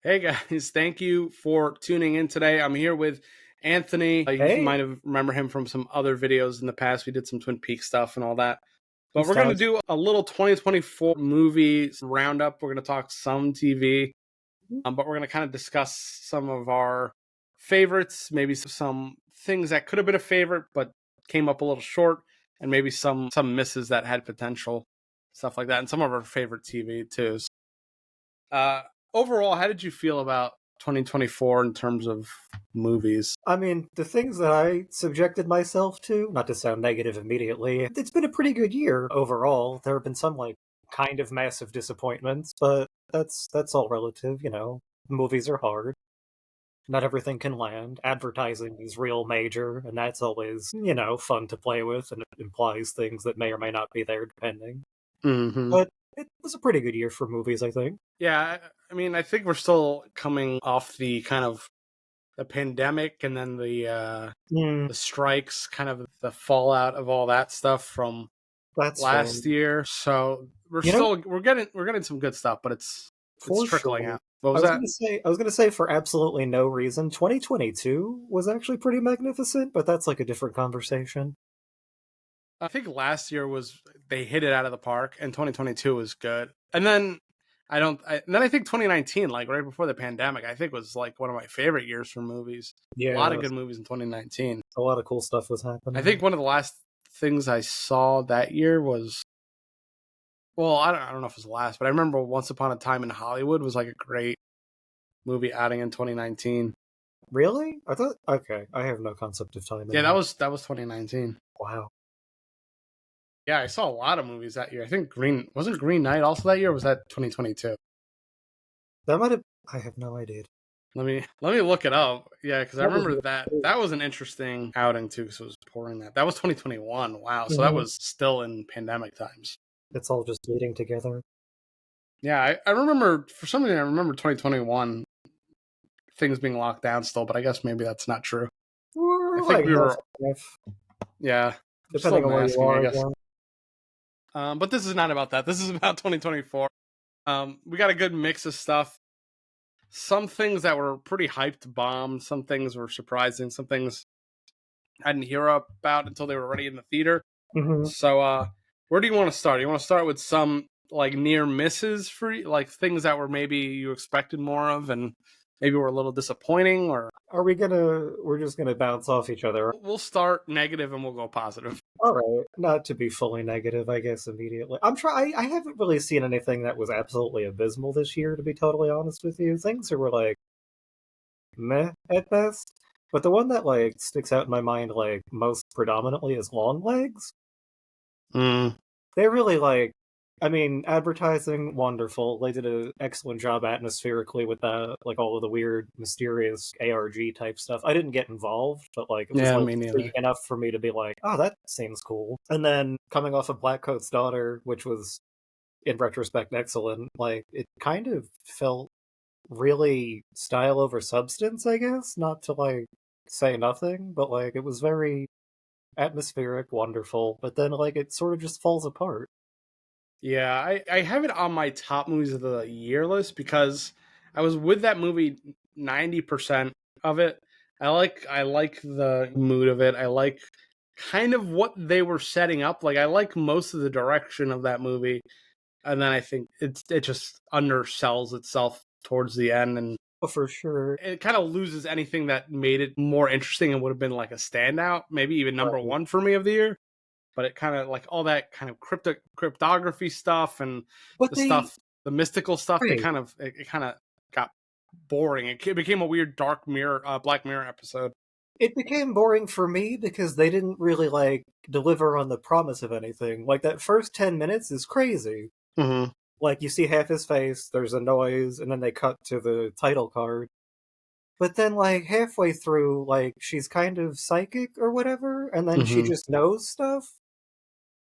Hey guys, thank you for tuning in today. I'm here with Anthony. You Hey, might have remember him from some other videos in the past. We did some Twin Peaks stuff and all that. But we're going to nostalgia. do a little 2024 movie roundup. We're going to talk some TV, but we're going to kind of discuss some of our favorites, maybe some things that could have been a favorite but came up a little short, and maybe some misses that had potential, stuff like that, and some of our favorite TV too. Uh, Overall, how did you feel about 2024 in terms of movies? I mean, the things that I subjected myself to, not to sound negative immediately, it's been a pretty good year overall. There have been some kind of massive disappointments, but that's all relative, you know. Movies are hard. Not everything can land. Advertising is real major, and that's always, fun to play with, and it implies things that may or may not be there depending. Hmm. But it was a pretty good year for movies, I think. Yeah, I mean, I think we're still coming off the kind of the pandemic and then Hmm, the strikes, kind of the fallout of all that stuff from that's fair. last year. So You know, we're getting some good stuff, but it's for trickling sure. out. What was that? I was gonna say for absolutely no reason, 2022 was actually pretty magnificent, but that's like a different conversation. I think last year was they hit it out of the park, and 2022 was good. And then and then I think 2019, like right before the pandemic, I think was like one of my favorite years for movies. A lot of Yeah, good movies in 2019. a lot of cool stuff was I happening. think one of the last things I saw that year was, well, I don't know if it was the last, but I remember Once Upon a Time in Hollywood was like a great movie adding in 2019. Really? I thought okay, I have no concept of time Yeah, in that. that was 2019. Wow. Yeah, I saw a lot of movies that year. I think Green Knight also that year, or was that 2022? That might have I have no idea. Let me look it up. Yeah, because I That was remember that was an interesting outing too. Because it was pouring that. That was 2021. Wow, so that Mhm. was still in pandemic times. It's all just leading together. Yeah, I remember for some reason I remember 2021 things being locked down still, but I guess maybe that's not true. I Or think like we half were, and half, yeah, still depending on where you masking, I are guess. again. But this is not about that. This is about 2024. We got a good mix of stuff. Some things that were pretty hyped bombed. Some things were surprising. Some things I didn't hear about until they were already in the theater. Hmm. So, where do you want to start? You want to start with some like near misses for you, like things that were maybe you expected more of, and maybe were a little disappointing, or We're just gonna bounce off each other. we'll start negative and we'll go positive. All right, not to be fully negative, I guess immediately. I haven't really seen anything that was absolutely abysmal this year, to be totally honest with you. Things that were like meh at best. But the one that like sticks out in my mind like most predominantly is Longlegs. Mm, They really I mean, advertising, wonderful. They did an excellent job atmospherically with that, like all of the weird, mysterious ARG type stuff. I didn't get involved, but like it was yeah, like me intriguing neither. enough for me to be like, oh, that seems cool. And then coming off of Blackcoat's Daughter, which was in retrospect excellent, like it kind of felt really style over substance, I guess. Not to like say nothing, but like it was very atmospheric, wonderful, but then like it sort of just falls apart. Yeah, I have it on my top movies of the year list because I was with that movie 90% of it. I like the mood of it. I like kind of what they were setting up. Like I like most of the direction of that movie, and then I think it just undersells itself towards the end, and Oh, for sure. it kind of loses anything that made it more interesting and would have been like a standout, maybe even number Right. one for me of the year. But it kind of like all that kind of cryptography stuff and But the they stuff, the mystical stuff. right. It kind of got boring. It became a weird Black Mirror episode. It became boring for me because they didn't really like deliver on the promise of anything. Like that first 10 minutes is crazy. Mm-hmm. Like you see half his face, there's a noise, and then they cut to the title card. But then like halfway through, like she's kind of psychic or whatever, and then she Mm-hmm. just knows stuff.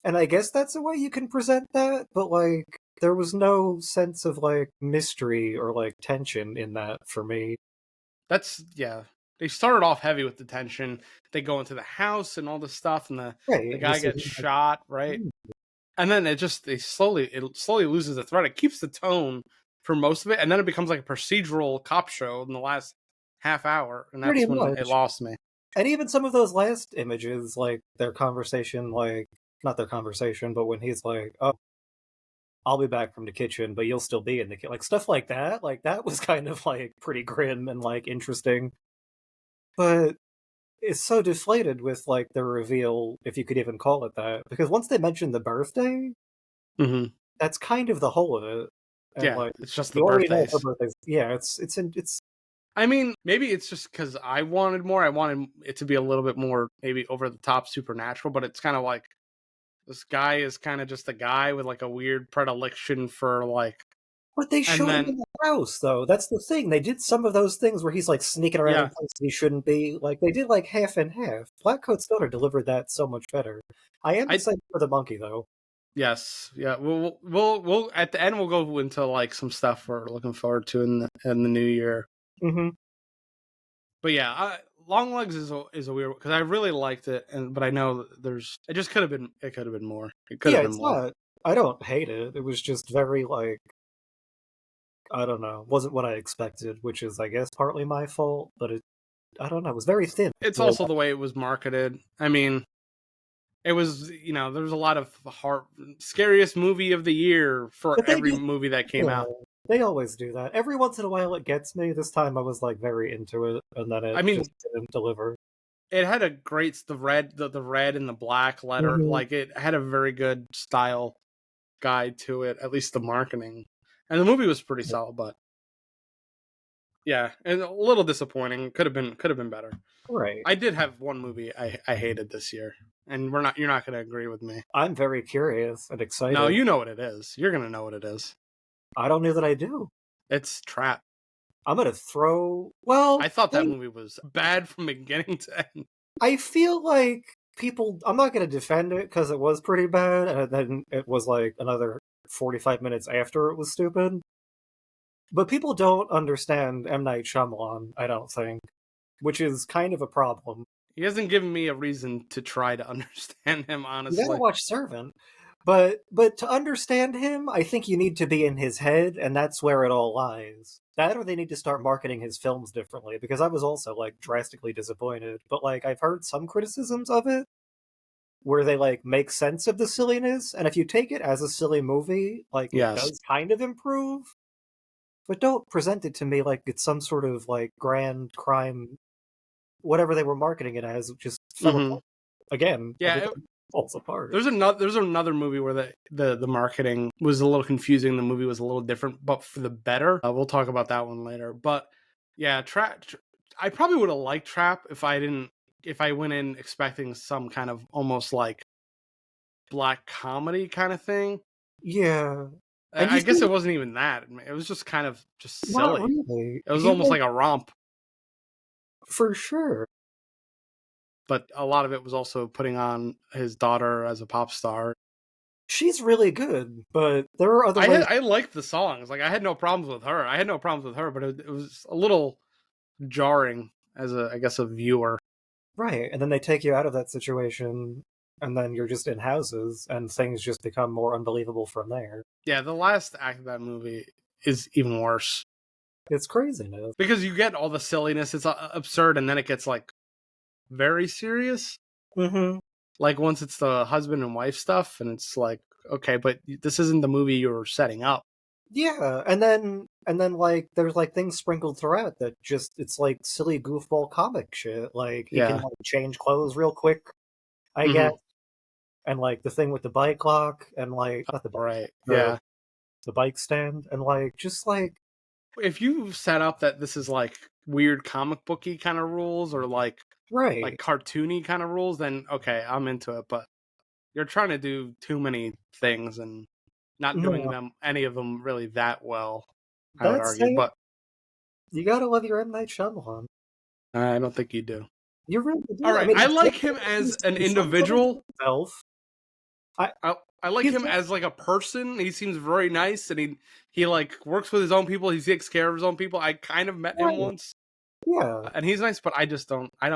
And I guess that's a way you can present that, but like there was no sense of like mystery or like tension in that for me. That's yeah. They started off heavy with the tension. They go into the house and all this stuff, and the Right. You guy see gets shot, right? And then it slowly loses the thread. It keeps the tone for most of it, and then it becomes like a procedural cop show in the last half hour, and Pretty that's when it much. lost me. And even some of those last images, like their conversation, like not their conversation, but when he's like, "Oh, I'll be back from the kitchen, but you'll still be in the kitchen," like stuff like that was kind of like pretty grim and like interesting. But it's so deflated with like the reveal, if you could even call it that, because once they mention the birthday, Mm-hmm. that's kind of the whole of it. And Yeah, like it's just the you already know her birthdays. birthday's, yeah, it's I mean, maybe it's just because I wanted more. I wanted it to be a little bit more, maybe over the top, supernatural. But it's kind of like this guy is kind of just a guy with like a weird predilection for like, But they and showed him then in the house, though. That's the thing. They did some of those things where he's like sneaking around in yeah, places he shouldn't be. Like they did like half and half. Blackcoat Stoner delivered that so much better. I am I excited for the monkey though. yes, yeah. We'll at the end we'll go into like some stuff we're looking forward to in the new year. Hmm. But yeah, Longlegs is a weird because I really liked it, and but I know there's it just could have been more. It could Yeah, have been it's more. not. I don't hate it. It was just very like I don't know. Wasn't what I expected, which is I guess partly my fault. But it I don't know. It was very thin. It's also the way it was marketed. I mean, it was there was a lot of heart scariest movie of the year for But they every do. movie that came Yeah, out. they always do that. Every once in a while, it gets me. This time, I was like very into it, and then I it just mean, didn't deliver. it had a great the red and the black letter. Hmm. Like it had a very good style guide to it, at least the marketing. And the movie was pretty solid, but yeah, and a little disappointing. Could have been better. Right. I did have one movie I hated this year, and you're not going to agree with me. I'm very curious and No, excited. you know what it is. You're going to know what it is. I don't know that I do. It's Trap. I'm gonna throw. Well, I thought that movie was bad from beginning to end. I feel like people. I'm not gonna defend it because it was pretty bad, and then it was like another 45 minutes after it was stupid. But people don't understand M. Night Shyamalan, I don't think, which is kind of a problem. He hasn't given me a reason to try to understand him, You gotta honestly. watch Servant. But to understand him, I think you need to be in his head, and that's where it all lies. That or they need to start marketing his films differently, because I was also like drastically disappointed. But like I've heard some criticisms of it where they like make sense of the silliness, and if you take it as a silly movie, like it Yes. does kind of improve. But don't present it to me like it's some sort of like grand crime, whatever they were marketing it as, just fell Mm-hmm. apart. Again, Yeah. everything falls apart. There's another movie where the marketing was a little confusing. The movie was a little different, but for the better. We'll talk about that one later. But yeah, Trap. I probably would have liked Trap if I went in expecting some kind of almost like black comedy kind of thing. Yeah. And I he's guess been it wasn't even that. It was just kind of just not silly. really. It was He almost was like a romp, for sure. but a lot of it was also putting on his daughter as a pop star. She's really good, but there are other ways. I liked the songs. Like I had no problems with her. I had no problems with her, but it was a little jarring as I guess a viewer. Right, and then they take you out of that situation, and then you're just in houses, and things just become more unbelievable from there. Yeah, the last act of that movie is even worse It's craziness. because you get all the silliness. It's absurd, and then it gets like very serious. Mm-hmm. Like once it's the husband and wife stuff, and it's like, okay, but this isn't the movie you were setting up. Yeah, and then like there's like things sprinkled throughout that just it's like silly goofball comic shit. Like he can Yeah. like change clothes real quick, I Mm-hmm. guess. And like the thing with the bike lock and like not the bike, Right. the Yeah. the bike stand and like just like If you set up that this is like weird comic booky kind of rules or like right. cartoony kind of rules, then okay, I'm into it. But you're trying to do too many things and not doing No, them any of them really that well. I would that's argue, it. but You gotta love your M. Night Shyamalan. I don't think you do. You really All do. I right, mean, I like him as an individual. himself. I I like he's him as like a person. He seems very nice, and he like works with his own people. He takes care of his own people. I kind of met him right. once, Yeah. and he's nice, but I just don't. I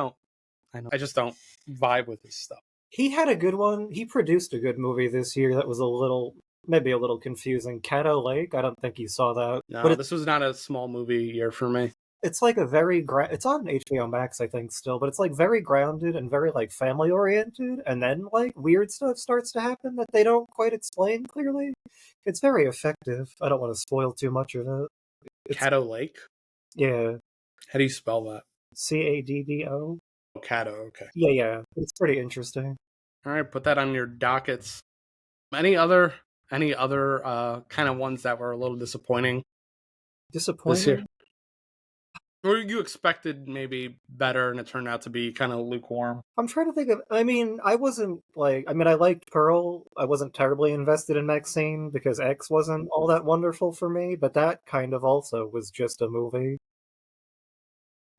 just don't vibe with his stuff. He had a good one. He produced a good movie this year that was a little maybe a little confusing. Caddo Lake, I don't think you saw that. But No, this was not a small movie year for me. it's like a it's on HBO Max, I think, still, but it's like very grounded and very like family oriented, and then like weird stuff starts to happen that they don't quite explain clearly. It's very effective. I don't want to spoil too much of it. It's Caddo Lake? yeah, How do you spell that? Caddo. Oh, Caddo, okay. Yeah, yeah. It's pretty interesting. All right, put that on your dockets. Any other kind of ones that were a little disappointing this year? Disappointing. Or you expected maybe better and it turned out to be kind of lukewarm? I'm trying to think of. I mean, I wasn't like. I mean, I liked Pearl. I wasn't terribly invested in Maxxine because X wasn't all that wonderful for me. But that kind of also was just a movie.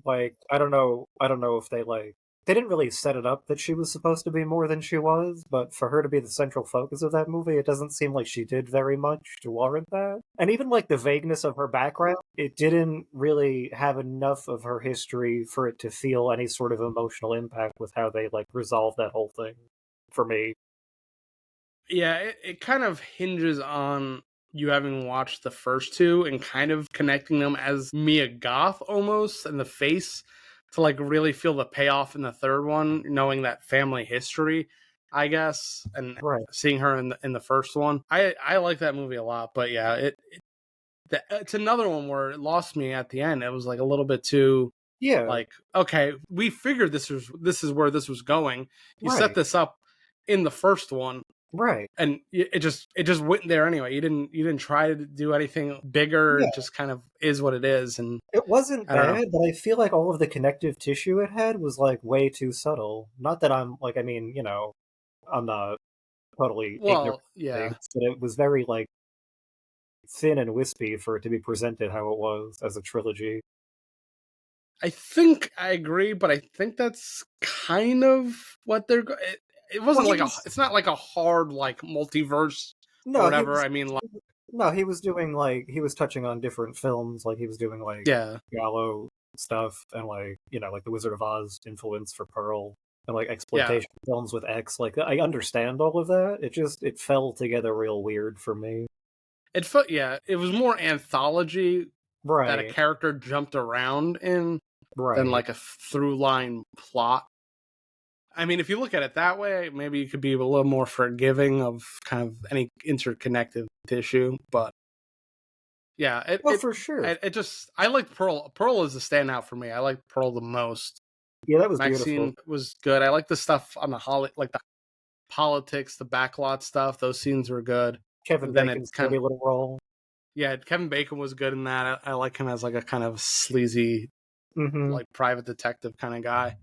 Like, I don't know. I don't know if they like. They didn't really set it up that she was supposed to be more than she was, but for her to be the central focus of that movie, it doesn't seem like she did very much to warrant that. And even like the vagueness of her background, it didn't really have enough of her history for it to feel any sort of emotional impact with how they like resolve that whole thing for me. Yeah, it kind of hinges on you having watched the first two and kind of connecting them as Mia Goth almost and the face to like really feel the payoff in the third one, knowing that family history, I guess, and Right. seeing her in the first one. I like that movie a lot, but yeah, it's another one where it lost me at the end. It was like a little bit too Yeah, like, okay, we figured this is where this was going. You set right. this up in the first one, Right. and it just went there anyway. You didn't try to do anything bigger. Yeah. It just kind of is what it is, and It wasn't I don't know. bad, but I feel like all of the connective tissue it had was like way too subtle. Not that I'm like, I mean, I'm not totally ignorant Well, of yeah, things, but it was very like thin and wispy for it to be presented how it was as a trilogy. I think I agree, but I think that's kind of what it Well, wasn't like it's not like a hard like multiverse or no, he whatever. was I mean, like, no, he was doing like he was touching on different films, like he was doing like yeah, Gallo stuff and like like the Wizard of Oz influence for Pearl and like yeah. exploitation films with X. Like I understand all of that. It fell together real weird for me. It felt yeah. It was more anthology that a Right, character jumped around in than right. like a through line plot. I mean, if you look at it that way, maybe you could be a little more forgiving of kind of any interconnected tissue. But yeah, Well, for sure. it just I liked Pearl. Pearl is the standout for me. I like Pearl the most. Yeah, that was beautiful. Maxine was good. I like the stuff on like the politics, the backlot stuff. Those scenes were good. Kevin But then it Bacon's kind of dirty little role. yeah, Kevin Bacon was good in that. I like him as like a kind of sleazy Mm-hmm. like private detective kind of guy.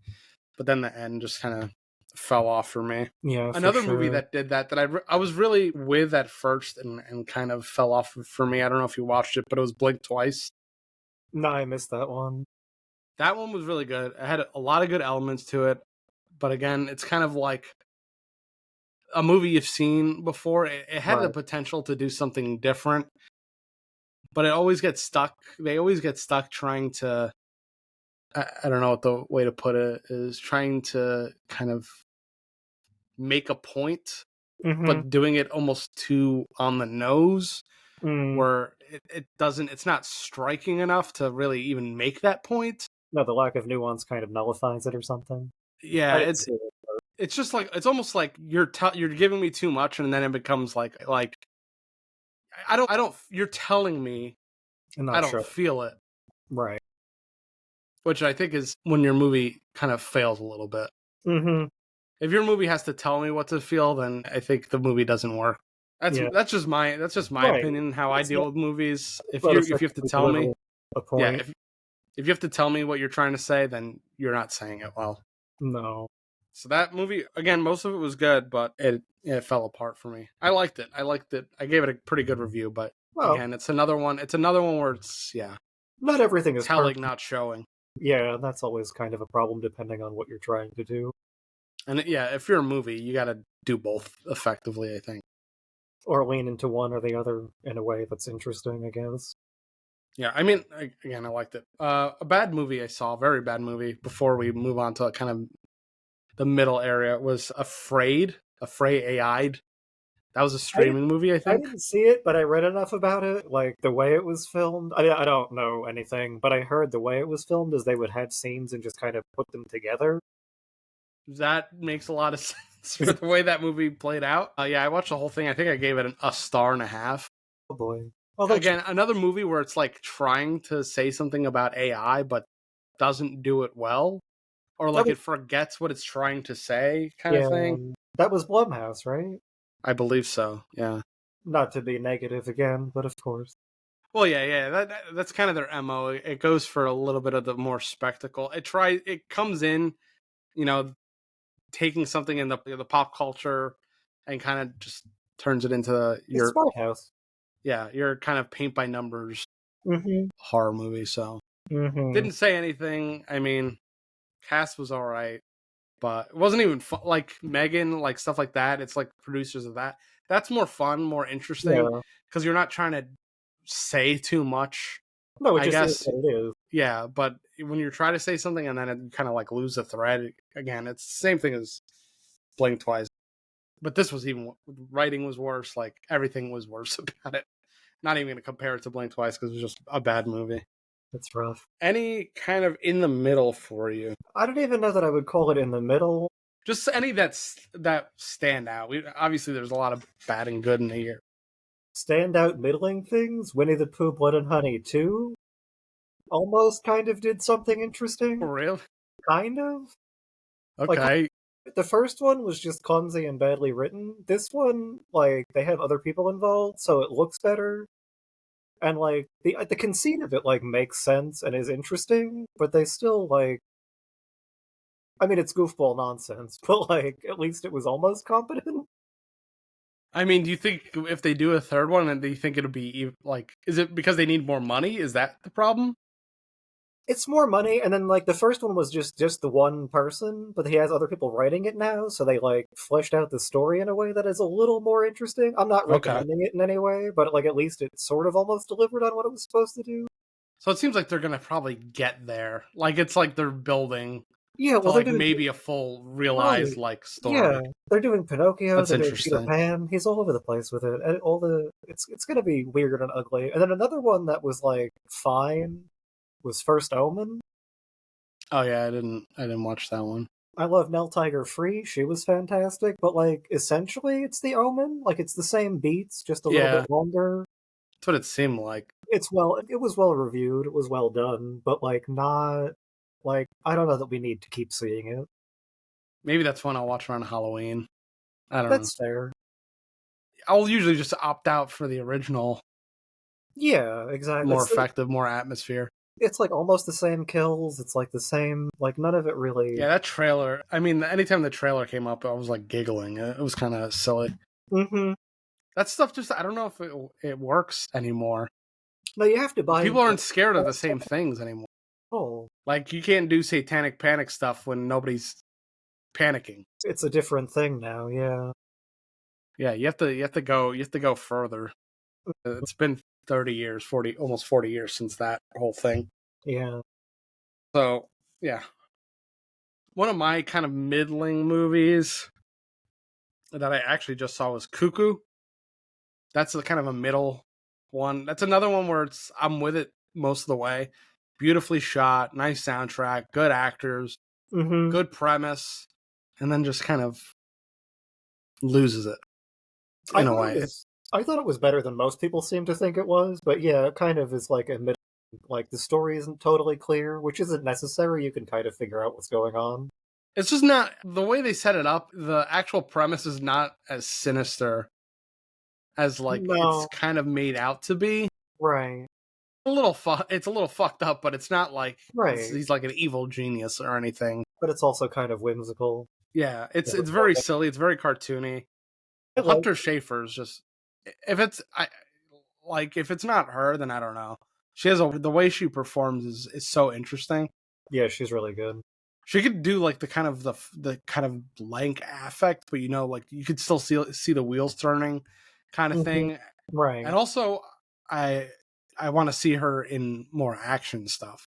But then the end just kind of fell off for me. Yeah, for Another movie sure. that did that I was really with at first and kind of fell off for me. I don't know if you watched it, but it was Blink Twice. No, I missed that one. That one was really good. It had a lot of good elements to it, but again, it's kind of like a movie you've seen before. It had the Right. potential to do something different, but it always gets stuck. They always get stuck trying to. I don't know what the way to put it is. Trying to kind of make a point, Mm-hmm. but doing it almost too on the nose, Mm. where it doesn't. It's not striking enough to really even make that point. No, the lack of nuance kind of nullifies it or something. Yeah, I didn't see it. it's just like it's almost like you're giving me too much, and then it becomes like I don't you're telling me I'm I not don't sure. feel it, Right. which I think is when your movie kind of fails a little bit. Mm-hmm. If your movie has to tell me what to feel, then I think the movie doesn't work. That's Yeah. that's just my Right. opinion. How I It's not deal with movies. If about you have to effectively tell me, delivering a yeah, point. if you have to tell me what you're trying to say, then you're not saying it well. No. So that movie, again, most of it was good, but it fell apart for me. I liked it. I liked it. I gave it a pretty good review, but Well, again, it's another one. It's another one where it's yeah, not everything is telling, perfect. not showing. Yeah, that's always kind of a problem depending on what you're trying to do. And yeah, if you're a movie, you got to do both effectively. I think. Or lean into one or the other in a way that's interesting, I guess. Yeah, I mean, again, I liked it. A bad movie I saw, a very bad movie. Before we move on to kind of the middle area, was Afraid AI'd. That was a I didn't, streaming movie, I I think. didn't see it, but I read enough about it. Like the way it was filmed. I don't know anything, but I heard the way it was filmed is they would have scenes and just kind of put them together. That makes a lot of sense for the way that movie played out. Yeah, I watched the whole thing. I think I gave it a star and a half. Oh boy. Well, that's Again, another movie where it's like trying to say something about AI, but doesn't do it well, or that like was it forgets what it's trying to say, kind of yeah. thing. That was Blumhouse, right? I believe so. Yeah. Not to be negative again, but of course. Well, yeah. That's kind of their mo. It goes for a little bit of the more spectacle. It comes in, you know, taking something in the pop culture and kind of just turns it into It's your Smart House. your kind of paint by numbers Mm-hmm. horror movie. So Mm-hmm. didn't say anything. I mean, cast was all right, but it wasn't even fun. Like Megan, like stuff like that. It's like producers of that. That's more fun, more interesting Yeah. because you're not trying to say too much. No, it I just is guess, what it is. yeah, but when you're trying to say something and then it kind of like lose the thread again, it's the same thing as Blink Twice. But this was even writing was worse. Like everything was worse about it. Not even going to compare it to Blink Twice because it was just a bad movie. It's rough. Any kind of in the middle for you? I don't even know that I would call it in the middle. Just any that stand out. Obviously there's a lot of bad and good in the year. Standout middling things. Winnie the Pooh, Blood and Honey 2 almost kind of did something interesting. For real? Kind of. Like Okay. the first one was just clumsy and badly written. This one, like, they have other people involved, so it looks better. And like the conceit of it like makes sense and is interesting, but they still like I mean it's goofball nonsense, but like at least it was almost competent. I mean, do you think if they do a third one, and do you think it'll be like? Is it because they need more money? Is that the problem? It's more money, and then like the first one was just the one person, but he has other people writing it now, so they like fleshed out the story in a way that is a little more interesting. I'm not Okay. recommending it in any way, but like at least it sort of almost delivered on what it was supposed to do. So it seems like they're gonna probably get there. Like it's like they're building Yeah, to well they're like doing maybe a full realized right. like Yeah, story. they're doing Pinocchio, That's they're doing Peter interesting. Pan. He's all over the place with it, and all the it's gonna be weird and ugly. And then another one that was like fine was First Omen. Oh yeah, I didn't watch that one. I love Nell Tiger Free. She was fantastic, but like essentially it's the Omen. Like it's the same beats, just a little Yeah, bit longer. that's what it seemed like. It was well reviewed, it was well done, but like not like I don't know that we need to keep seeing it. Maybe that's one I'll watch around Halloween. I don't know. That's fair. I'll usually just opt out for the original, Yeah, exactly. more effective, more atmosphere. It's like almost the same kills. It's like the same, like none of it really. Yeah, that trailer. I mean, anytime the trailer came up, I was like giggling. It was kind of silly. Mm-hmm. That stuff just, I don't know if it works anymore. No, you have to buy People into aren't scared of the it. same things anymore. Oh, Like, you can't do satanic panic stuff when nobody's panicking. it's a different thing now. Yeah. Yeah, you have to go further. It's been 30 years, 40, almost 40 years since that whole thing. Yeah. So, yeah. One of my kind of middling movies that I actually just saw was Cuckoo. That's a kind of a middle one. That's another one where I'm with it most of the way. Beautifully shot, nice soundtrack, good actors, Mm-hmm. good premise, and then just kind of loses it I in a thought it way. was. I thought it was better than most people seem to think it was, but yeah, it kind of is like a mid. Like the story isn't totally clear, which isn't necessary. You can kind of figure out what's going on. It's just not the way they set it up. The actual premise is not as sinister as like it's No, kind of made out to be. right, It's a little fucked up, but it's not like right. he's like an evil genius or anything. But it's also kind of whimsical. Yeah, Yeah, it's very silly. It's very cartoony. I like. Hunter Schafer is just if it's I like if it's not her, then I don't know. She has the way she performs is so interesting. Yeah, she's really good. She could do like the kind of blank affect, but like you could still see the wheels turning, kind of Hmm. thing. Right. And also, I I want to see her in more action stuff.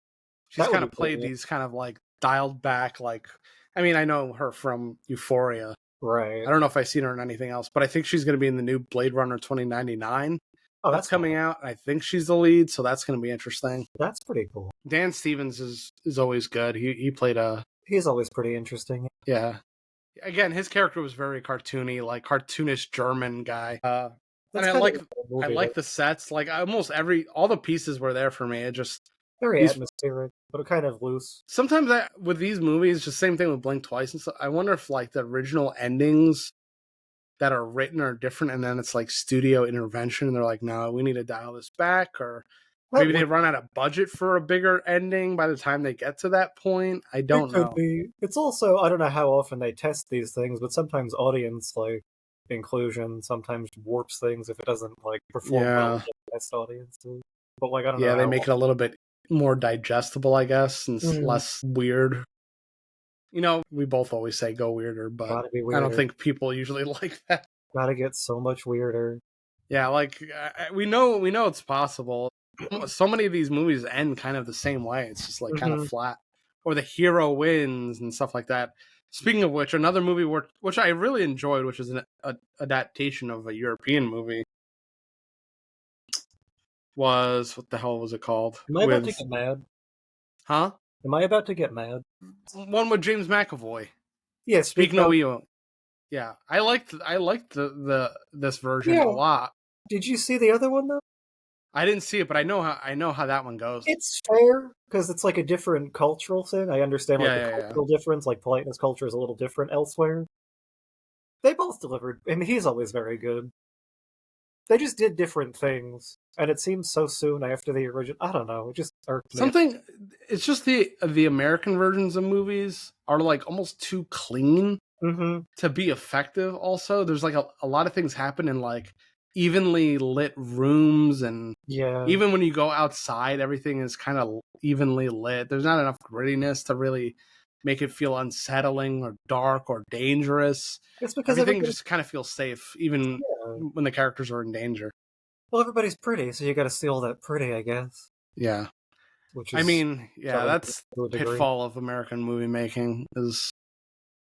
She's That would kind be of played cool. these kind of like dialed back, like I mean I know her from Euphoria, Right. I don't know if I've seen her in anything else, but I think she's going to be in the new Blade Runner 2099 Oh, that's that's coming fine. out. I think she's the lead, so that's going to be interesting. That's pretty cool. Dan Stevens is always good. He played a He's always pretty interesting. yeah. Again, his character was very cartoony, like cartoonish German guy. And That's kind of the I movie, though. like the sets. Like almost all the pieces were there for me. It just Very these atmospheric, but kind of loose. sometimes with these movies, just same thing with Blink Twice and stuff. I wonder if like the original endings that are written are different, and then it's like studio intervention, and they're like, no, we need to dial this back, or That maybe they would run out of budget for a bigger ending by the time they get to that point. I It don't could know. be. It's also, I don't know how often they test these things, but sometimes audience like inclusion sometimes warps things if it doesn't like perform well Yeah, with the test audiences. But like I don't know yeah, they how make it a often. little bit more digestible, I guess, and Mm, less weird. We both always say go weirder, but gotta be I don't weirder. think people usually like that. Gotta get so much weirder. Yeah, like we know it's possible. So many of these movies end kind of the same way. It's just like kind of Hmm. flat, or the hero wins and stuff like that. Speaking of which, another movie which I really enjoyed, which is an adaptation of a European movie, was what the hell was it called? Am I about to With get mad? huh? Am I about to get mad? One with James McAvoy. Yeah, Speak speak No now. Evil. Yeah, I liked the this version a Yeah. lot. Did you see the other one though? I didn't see it, but I know how that one goes. It's fair because it's like a different cultural thing. I understand like Yeah, the yeah, yeah. cultural difference, like politeness culture is a little different elsewhere. They both delivered. I mean, he's always very good. They just did different things, and it seems so soon after the original. I don't know. It just irked me. Something. It's just the American versions of movies are like almost too clean Mm-hmm. to be effective. Also, there's like a lot of things happen in like evenly lit rooms, and Yeah. even when you go outside, everything is kind of evenly lit. There's not enough grittiness to really make it feel unsettling or dark or dangerous. It's because Everything everybody. just kind of feels safe, even Yeah. when the characters are in danger. Well, everybody's pretty, so you got to see all that pretty, I guess. Yeah. Which I is mean, yeah, troubling that's to a the degree. pitfall of American movie making is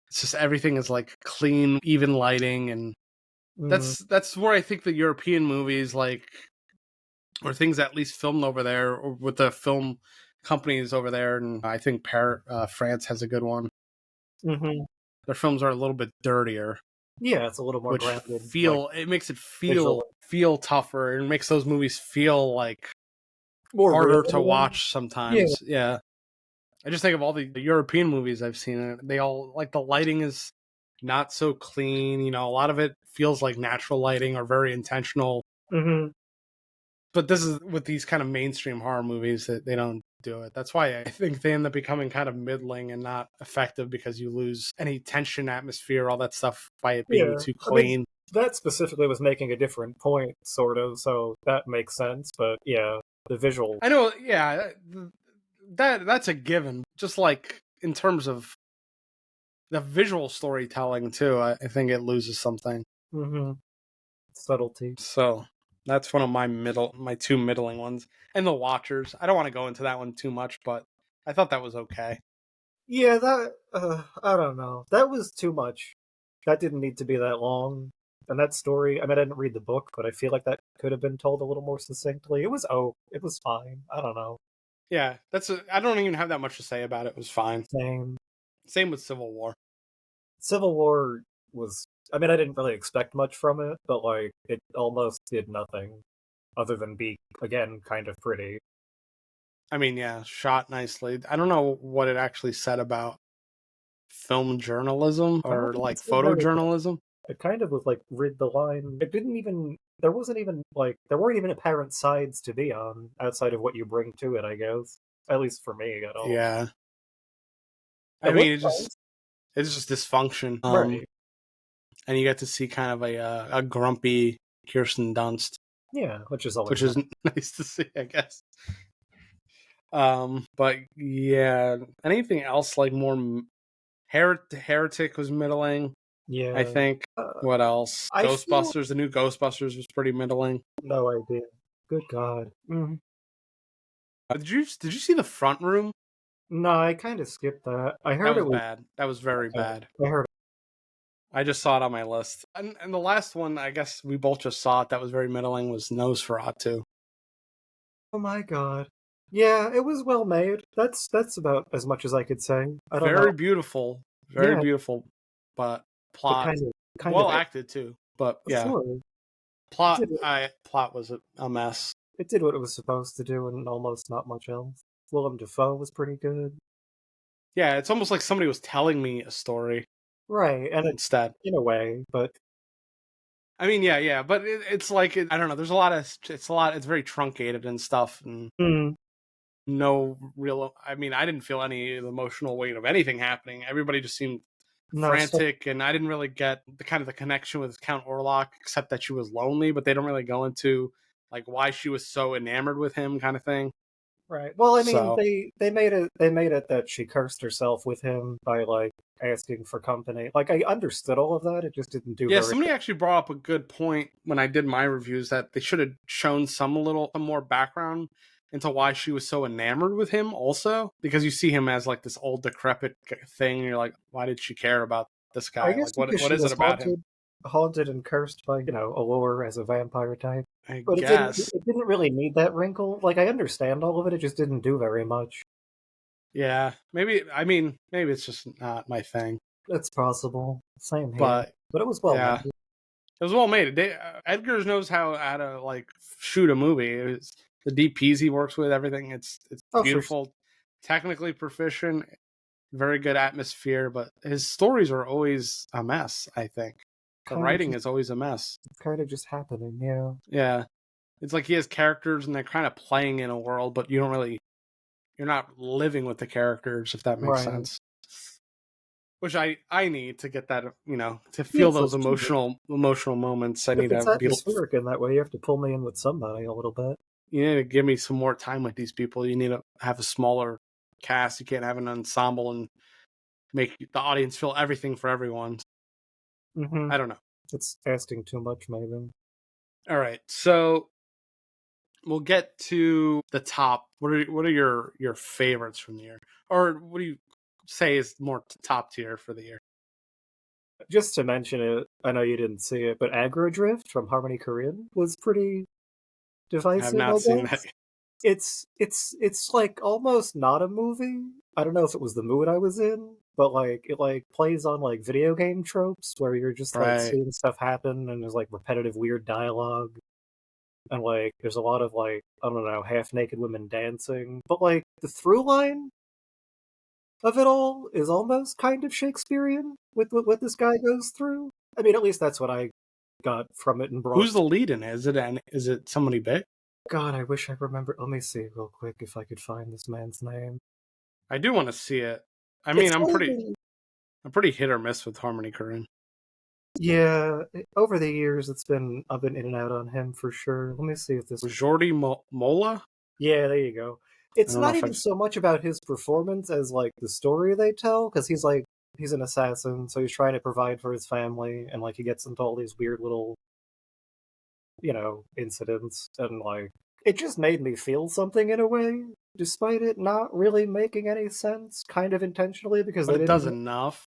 it's just everything is like clean, even lighting, and Mm. that's where I think the European movies like or things at least filmed over there or with the film companies over there, and I think France has a good one. Hmm. Their films are a little bit dirtier, Yeah, it's a little more which grounded, like makes it visually, feel tougher and makes those movies feel like more real. harder to watch Yeah. sometimes. Yeah. I just think of all the European movies I've seen, and they all like the lighting is not so clean. A lot of it feels like natural lighting or very intentional. Hmm. But this is with these kind of mainstream horror movies that they don't do it. That's why I think they end up becoming kind of middling and not effective because you lose any tension, atmosphere, all that stuff by it being Yeah. too I mean, clean. that specifically was making a different point, sort of, so that makes sense. But yeah, the visual. I know, yeah, that's a given. Just like in terms of the visual storytelling too, I think it loses something. Hmm. Subtlety. So that's one of my two middling ones. And The Watchers. I don't want to go into that one too much, but I thought that was okay. Yeah, that I don't know. That was too much. That didn't need to be that long. And that story, I mean, I didn't read the book, but I feel like that could have been told a little more succinctly. It was fine. I don't know. Yeah, I don't even have that much to say about it. It was fine. Same. Same with Civil War. Civil War was. I mean, I didn't really expect much from it, but like it almost did nothing other than be again kind of pretty. I mean, yeah, shot nicely. I don't know what it actually said about film journalism I don't or think it like said very much. photojournalism. It kind of was like read the line. It didn't even. There wasn't even like there weren't even apparent sides to be on outside of what you bring to it. I guess at least for me at all. Yeah. I It was mean, fun. it's just dysfunction. Right. And you get to see kind of a grumpy Kirsten Dunst, Yeah, which is always which nice. is nice to see, I guess. But yeah, anything else like more Heretic was middling, I Yeah. think. What else? I feel Ghostbusters, the new Ghostbusters was pretty middling. no idea. Good God. Did you see the front room? No, I kind of skipped that. I That heard was it was bad. That was very okay. bad. I heard I just saw it on my list. And the last one, I guess we both just saw it that was very middling, was Nosferatu. Oh my god. Yeah, it was well made. That's about as much as I could say. I don't know. Very beautiful, very Yeah, beautiful, but but plot kind of well acted too. But yeah, sure. It did plot was a mess. it did what it was supposed to do and almost not much else. Willem Dafoe was pretty good. Yeah, it's almost like somebody was telling me a story Right, and it instead. in a way, but I mean, yeah, but it's like I don't know. There's a lot of it's very truncated and stuff, and mm, no real. I mean, I didn't feel any emotional weight of anything happening. Everybody just seemed no, so frantic, and I didn't really get the kind of the connection with Count Orlok, except that she was lonely. But they don't really go into like why she was so enamored with him, kind of thing. right. Well, I mean, So they made it that she cursed herself with him by like asking for company. Like I understood all of that. It just didn't do yeah, very somebody actually brought up a good point when I did my reviews that they should have shown some more background into why she was so enamored with him also, because you see him as like this old decrepit thing and you're like, why did she care about this I guy? guess Like because what she is it was about him? haunted and cursed by, Allure as a vampire type. I But guess. it didn't really need that wrinkle. Like I understand all of it, it just didn't do very much. Yeah. Maybe I mean maybe it's just not my thing. It's possible. Same here. But But it was well yeah. made. It was well made. Edgar's knows how to like shoot a movie. The DPs he works with, everything. It's Oh, for beautiful, technically proficient, very good atmosphere. But his stories are always a mess. I think the writing is always a mess. kind of just happening, yeah. Yeah, it's like he has characters and they're kind of playing in a world, but you're not living with the characters, if that makes Right. sense. Which I need to get that, to feel Yes, those that's true. emotional moments. I If need it's to be atmospheric in that way, you have to pull me in with somebody a little bit. you need to give me some more time with these people. You need to have a smaller cast. You can't have an ensemble and make the audience feel everything for everyone. Mm-hmm. I don't know. It's asking too much, maybe. All right, so we'll get to the top. What are your favorites from the year, or what do you say is more top tier for the year? Just to mention it, I know you didn't see it, but Aggro Drift from Harmony Korine was pretty I have divisive, I not seen that. guess. It's like almost not a movie. I don't know if it was the mood I was in, but like it like plays on like video game tropes where you're just like Right. seeing stuff happen and there's like repetitive weird dialogue and like there's a lot of like I don't know half naked women dancing, but like the through line of it all is almost kind of Shakespearean with what this guy goes through. I mean, at least that's what I got from it and brought. Who's the lead in it? Is it somebody big? God, I wish I remember. Let me see real quick if I could find this man's name. I do want to see it. I mean, It's only I'm pretty hit or miss with Harmony Korine. yeah. Over the years, I've been in and out on him for sure. Let me see if this. Jordi Mola. Yeah, there you go. I It's don't know not if even I've. so much about his performance as like the story they tell, because he's an assassin, so he's trying to provide for his family, and like he gets into all these weird little incidents, and like it just made me feel something in a way, despite it not really making any sense, kind of intentionally because But they it does didn't. enough.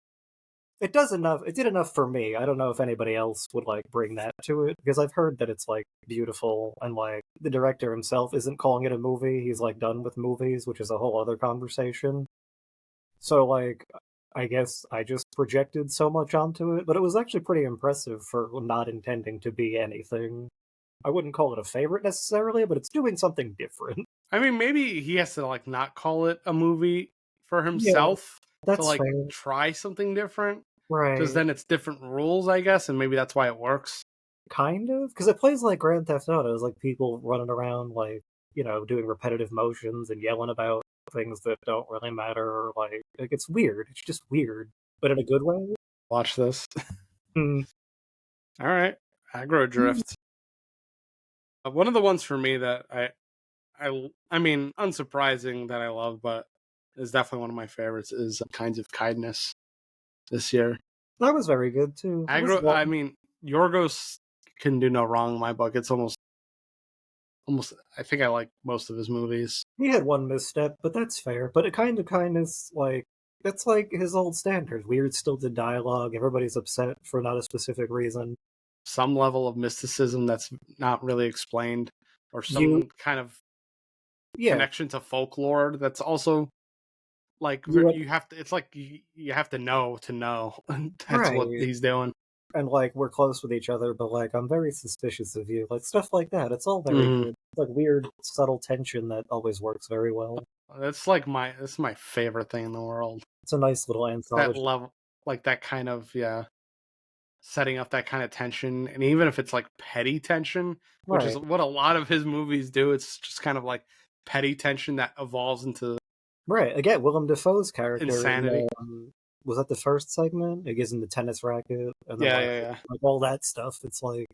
It does enough. It did enough for me. I don't know if anybody else would like bring that to it because I've heard that it's like beautiful and like the director himself isn't calling it a movie. He's like done with movies, which is a whole other conversation. So like I guess I just projected so much onto it, but it was actually pretty impressive for not intending to be anything. I wouldn't call it a favorite necessarily, but it's doing something different. I mean, maybe he has to like not call it a movie for Yeah, himself to that's like fair. try something different because Right. then it's different rules, I guess, and maybe that's why it works. Kind of. Because it plays like Grand Theft Auto. It's like people running around, like, doing repetitive motions and yelling about things that don't really matter. Or like it's weird. It's just weird, but in a good way. Watch this. Hmm. All right, Aggro Drift. One of the ones for me that I mean, unsurprising that I love, but is definitely one of my favorites is Kinds of Kindness this year. That was very good, too. It was Aggro. I long. mean, Yorgos can do no wrong in my book. It's almost. I think I like most of his movies. He had one misstep, but that's fair. But it kind of kindness, like, That's like his old standard. Weird stilted dialogue, everybody's upset for not a specific reason. Some level of mysticism that's not really explained, or You some kind of yeah, connection to folklore that's also like you you have to. It's like you have to know that's what right. he's doing. And like we're close with each other, but like I'm very suspicious of you. Like stuff like that. It's all very Mm-hmm. good. Like weird subtle tension that always works very well. That's my favorite thing in the world. It's a nice little That anthology. level, like that kind of setting up that kind of tension, and even if it's like petty tension, which is Right. what a lot of his movies do. It's just kind of like petty tension that evolves into Right. Again, Willem Dafoe's character insanity. was that the first segment? It gives him the tennis racket and then Yeah, yeah, yeah. like all that stuff. It's like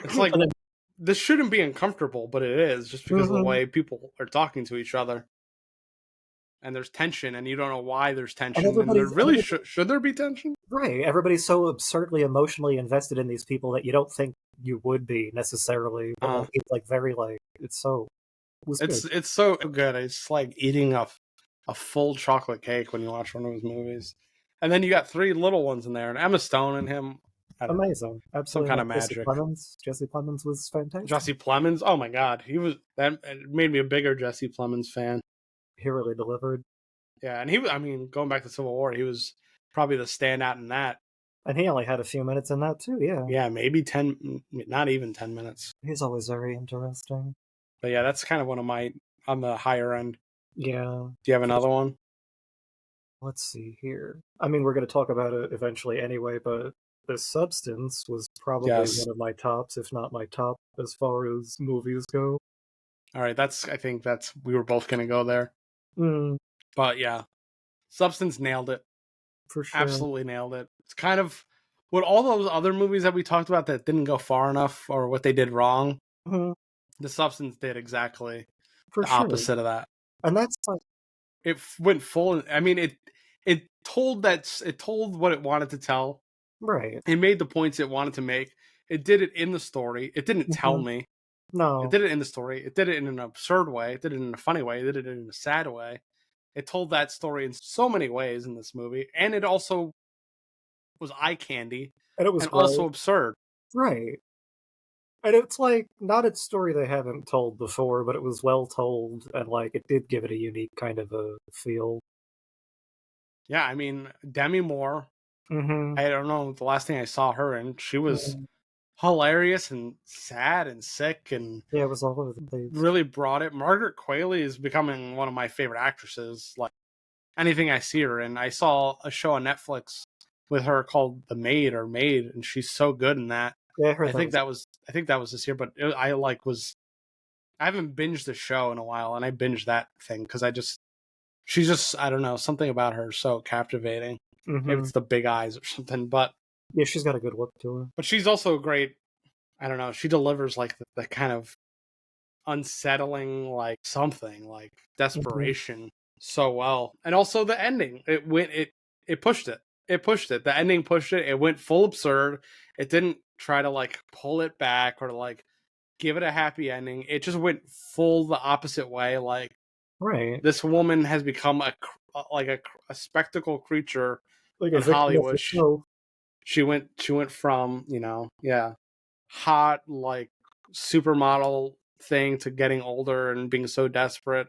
It's like and then, this shouldn't be uncomfortable, but it is just because of the mhm. way people are talking to each other, and there's tension, and you don't know why there's And tension, and there really should there be tension? right. Everybody's so absurdly emotionally invested in these people that you don't think you would be necessarily, but Uh, like it's like very like it was good. it's so good. It's like eating a full chocolate cake when you watch one of his movies, and then you got three little ones in there, and Emma Stone and him. I don't know, Amazing. some Absolutely kind amazing. of magic. Jesse Plemons was fantastic. Jesse Plemons. Oh my god, he was that. It made me a bigger Jesse Plemons fan. He really delivered. Yeah, and he. I mean, going back to Civil War, he was probably the standout in that. And he only had a few minutes in that too, yeah. Yeah, maybe 10, not even 10 minutes. He's always very interesting. But yeah, that's kind of one of my on the higher end. Yeah. Do you have another one? Let's see here. I mean, we're going to talk about it eventually anyway, but The Substance was probably Yes. one of my tops, if not my top, as far as movies go. All right, I think that's we were both gonna go there. Mm, But yeah, Substance nailed it. for sure. Absolutely nailed it. It's kind of what all those other movies that we talked about that didn't go far enough or what they did wrong. Mhm, The Substance did exactly for the sure. opposite of that. And that's like, It went full. I mean, it told what it wanted to tell. right. It made the points it wanted to make. It did it in the story. It didn't tell Mhm. me. It No, did it in the story. It did it in an absurd way. It did it in a funny way. It did it in a sad way. It told that story in so many ways in this movie, and it also was eye candy and it was and also great. absurd. Right. And it's like not a story they haven't told before, but it was well told, and like it did give it a unique kind of a feel. Yeah, I mean Demi Moore. Mm-hmm. I don't know the last thing I saw her in. She was Mhm. hilarious and sad and sick and Yeah, it was all over the place. really brought it. Margaret Qualley is becoming one of my favorite actresses. Like anything I see her in. I saw a show on Netflix with her called The Maid or Maid, and she's so good in that. Yeah, I heard that was. I think that was this year, but I haven't binged the show in a while, and I binged that thing because she's just I don't know something about her is so captivating. Maybe Mm-hmm. it's the big eyes or something, Yeah, she's got a good look to her. but she's also great. I don't know. She delivers like the kind of unsettling like something like Mm-hmm. desperation so well, and also the ending. It pushed it. It pushed it. The ending pushed it. It went full absurd. It didn't try to like pull it back or like give it a happy ending. It just went full the opposite way. Like Right, this woman has become like a spectacle creature like a in victim of Hollywood. herself. She went from yeah hot like supermodel thing to getting older and being so desperate.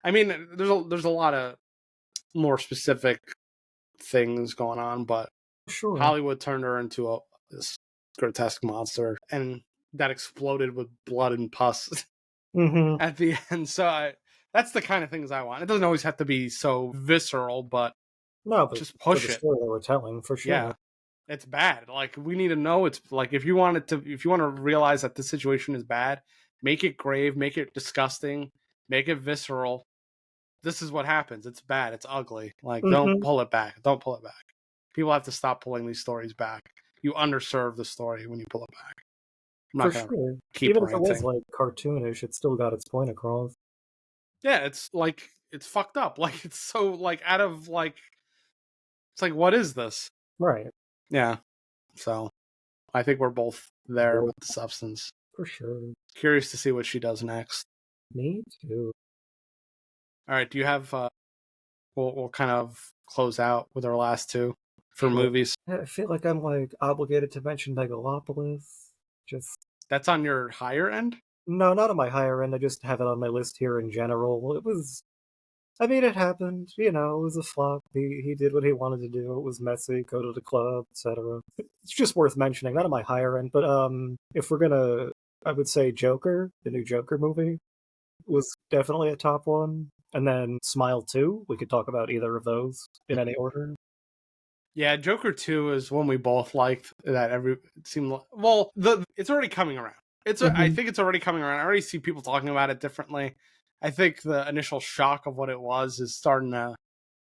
I mean, there's a lot of more specific things going on, but Sure. Hollywood turned her into this grotesque monster, and that exploded with blood and pus Mm-hmm. at the end. So that's the kind of things I want. It doesn't always have to be so visceral, but No, but just for the push it. story they were telling, for Yeah, sure. it's bad. Like we need to know it's like if you want to realize that the situation is bad, make it grave, make it disgusting, make it visceral. This is what happens. It's bad. It's ugly. Like don't Mm-hmm. pull it back. Don't pull it back. People have to stop pulling these stories back. You underserve the story when you pull it back. I'm For not gonna sure. keep Even if it was ranting. like cartoonish, it still got its point across. Yeah, it's like it's fucked up. Like it's so like out of like it's like what is this? Right. Yeah. So I think we're both there Boy, with the substance. for sure. Curious to see what she does next. Me too. All right, do you have we'll kind of close out with our last two for Sure. movies. I feel like I'm like obligated to mention Megalopolis. Just That's on your higher end? no, not on my higher end. I just have it on my list here in general. It was. I mean, it happened. You know, it was a flop. He did what he wanted to do. It was messy. Go to the club, etc. It's just worth mentioning. Not on my higher end, but if we're gonna, I would say Joker, the new Joker movie, was definitely a top one. And then Smile 2, we could talk about either of those in any order. Yeah, Joker 2 is one we both liked. That it seemed it's already coming around. I Hmm. think it's already coming around. I already see people talking about it differently. I think the initial shock of what it was is starting to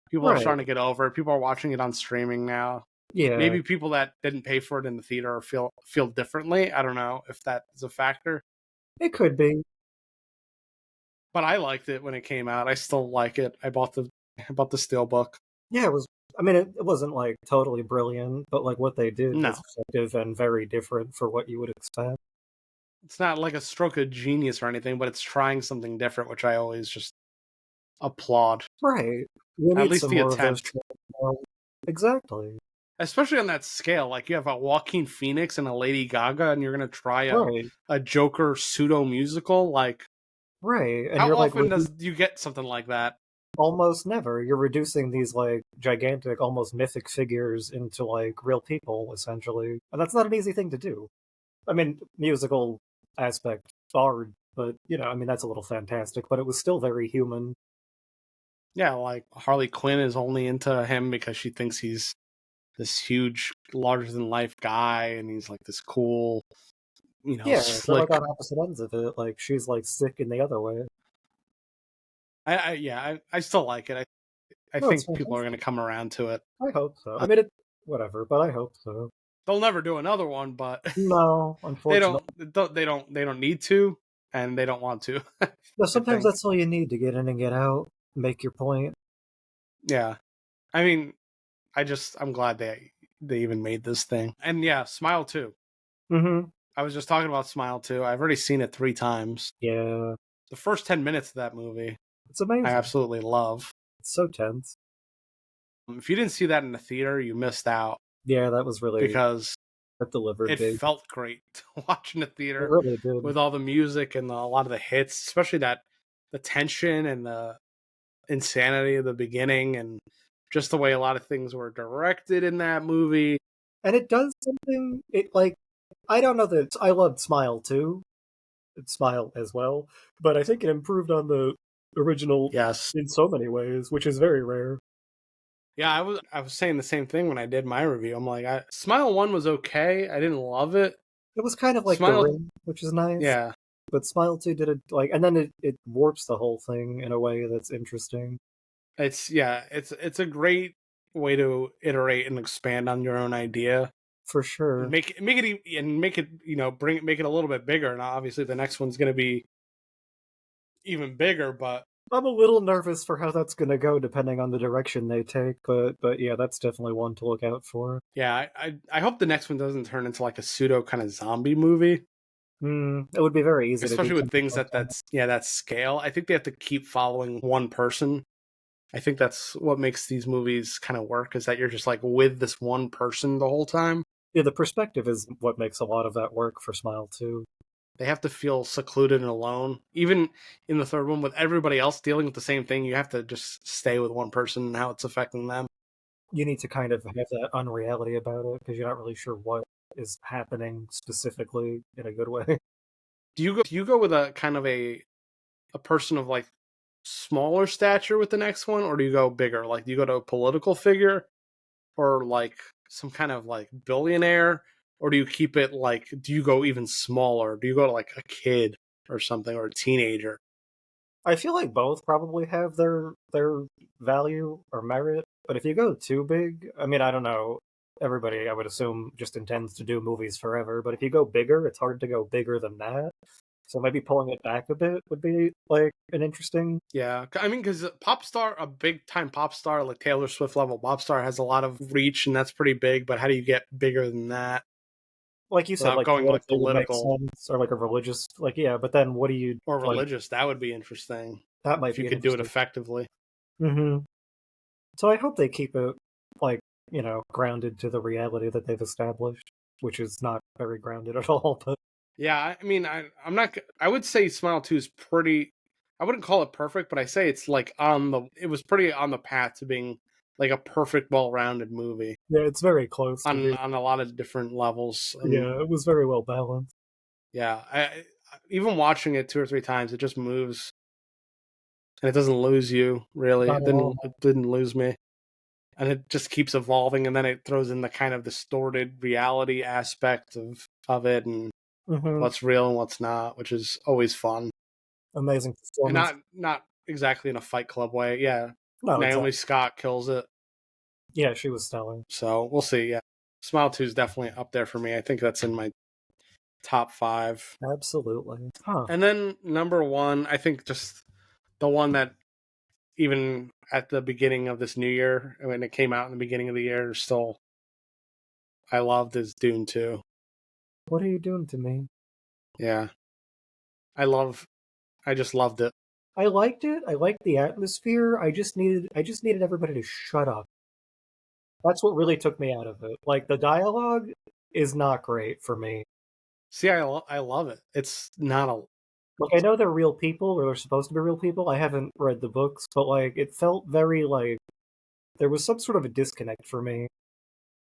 people are Right. starting to get over it. People are watching it on streaming now. Yeah, Maybe people that didn't pay for it in the theater feel differently. I don't know if that is a factor, it could be. but I liked it when it came out. I still like it. I bought the steelbook. Yeah, it was. I mean, it wasn't like totally brilliant, but like what they did was No, effective and very different for what you would expect. it's not like a stroke of genius or anything, but it's trying something different, which I always just applaud. Right. We At need least some the more of those. attempt, Exactly. especially on that scale. Like you have a Joaquin Phoenix and a Lady Gaga, and you're gonna try Right. a Joker pseudo musical. Like Right. And how you're like often does you get something like that? almost never. You're reducing these like gigantic, almost mythic figures into like real people, essentially. And that's not an easy thing to do. I mean, musical aspect hard, but you know, I mean that's a little fantastic, but it was still very human. Yeah, like Harley Quinn is only into him because she thinks he's this huge, larger than life guy, and he's like this cool, Yeah, they're like slick. on opposite ends of it. Like she's like sick in the other way. I still like it. I No, it's think people are fantastic. gonna come around to it. I hope so. Uh, I mean, it whatever, but I hope so. they'll never do another one, but No, they unfortunately. they don't need to, and they don't want to. No, I sometimes think. that's all you need to get in and get out, make your point. Yeah, I mean, I'm glad they even made this thing, and yeah, Smile too. Mm-hmm. I was just talking about Smile too. I've already seen it 3 times. Yeah, The first 10 minutes of that movie, it's I amazing. absolutely love. It's so tense. If you didn't see that in the theater, you missed out Yeah, that was really because that delivered it big. felt great to watch in the It theater really did. with all the music and a lot of the hits, especially that the tension and the insanity of the beginning and just the way a lot of things were directed in that movie. And it does something. It like I don't know that I loved Smile too. Smile as well, but I think it improved on the original Yes. in so many ways, which is very rare. Yeah, I was saying the same thing when I did my review. I'm like, Smile 1 was okay. I didn't love it. It was kind of like The Smile Ring, which is nice, yeah. but Smile 2 did it like, and then it warps the whole thing in a way that's interesting. It's a great way to iterate and expand on your own idea For and sure. make it make it a little bit bigger. Now obviously the next one's going to be even bigger, but I'm a little nervous for how that's gonna go depending on the direction they take, but yeah, that's definitely one to look out for. yeah, I hope the next one doesn't turn into like a pseudo kind of zombie movie, It would be very easy to do especially with something things like that. that scale. I think they have to keep following one person. I think that's what makes these movies kind of work is that you're just like with this one person the whole time. Yeah, the perspective is what makes a lot of that work for Smile 2. They have to feel secluded and alone. Even in the third one, with everybody else dealing with the same thing, you have to just stay with one person and how it's affecting them. You need to kind of have that unreality about it because you're not really sure what is happening specifically in a good way. Do you go with a kind of a person of like smaller stature with the next one, or do you go bigger? Like, do you go to a political figure, or like some kind of like billionaire, or do you keep it like? Do you go even smaller? Do you go to like a kid or something, or a teenager? I feel like both probably have their value or merit, but if you go too big, I mean, I don't know. Everybody, I would assume, just intends to do movies forever, but if you go bigger, it's hard to go bigger than that. So maybe pulling it back a bit would be like an interesting. Yeah, I mean, because pop star, a big time pop star like Taylor Swift level pop star has a lot of reach, and that's pretty big. But how do you get bigger than that Like you said, without like going like politically would make political sense, or like a religious, like yeah. But then, what do you or like? religious? That would be interesting That might if you be an could do it interesting. effectively. Hmm. So I hope they keep it, like, grounded to the reality that they've established, which is not very grounded at all, but Yeah, I mean, I'm not. I would say Smile Two is pretty. I wouldn't call it perfect, but I say it's like on the. It was pretty on the path to being like a perfect, well-rounded movie yeah, it's very close to being. on a lot of different levels. And Yeah, it was very well balanced. yeah, even watching it two or three times, it just moves and it doesn't lose you. Really, Not it at all. didn't lose me, and it just keeps evolving. And then it throws in the kind of distorted reality aspect of it and Hmm. what's real and what's not, which is always fun. Amazing And performance. not exactly in a Fight Club way. Yeah, No, Naomi exactly. Scott kills it. Yeah, she was stellar. So we'll see. Yeah, Smile Two is definitely up there for me. I think that's in my top five. Absolutely. Huh. And then number one, I think just the one that even at the beginning of this new year, when it came out in the beginning of the year, still I loved is Dune Two. What are you doing to me? Yeah, I love. I just loved it. I liked it. I liked the atmosphere. I just needed everybody to shut up. That's what really took me out of it. Like the dialogue is not great for me. See, I love it. It's not a. Like I know they're real people or they're supposed to be real people. I haven't read the books, but like it felt very like there was some sort of a disconnect for me.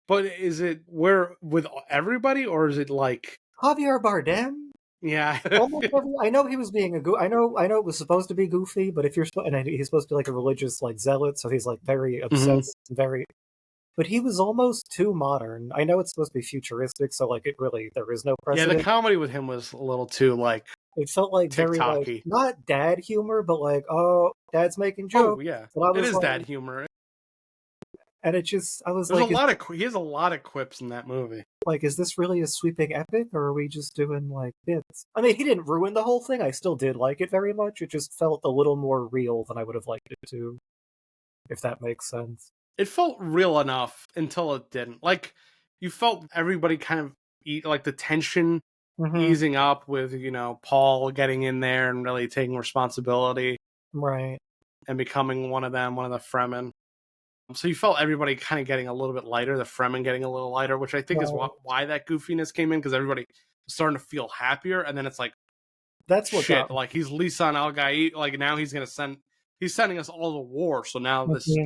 But is it where with everybody, or is it like Javier Bardem? yeah? Almost every. I know he was being a I know it was supposed to be goofy, but if and he's supposed to be like a religious like zealot, so he's like very Mhm. obsessed, very. But he was almost too modern. I know it's supposed to be futuristic, so like it really there is no Yeah, the precedent. comedy with him was a little too like It felt like very like TikToky. not dad humor, but like oh, dad's making Oh jokes. yeah, And I it was is like, dad humor. and it just I was There's a like, lot of he has a lot of quips in that movie. is this really a sweeping epic, or are we just doing like bits? I mean, he didn't ruin the whole thing. I still did like it very much. It just felt a little more real than I would have liked it to, if that makes sense. It felt real enough until it didn't. Like you felt everybody kind of eat like the tension Hmm. easing up with Paul getting in there and really taking responsibility Right. and becoming one of them, one of the Fremen. So you felt everybody kind of getting a little bit lighter, the Fremen getting a little lighter, which I think is Right. why that goofiness came in because everybody was starting to feel happier, and then it's like That's what shit, got. like he's Lisan Al Gaid, like now he's sending us all to war. So now this, Mhm.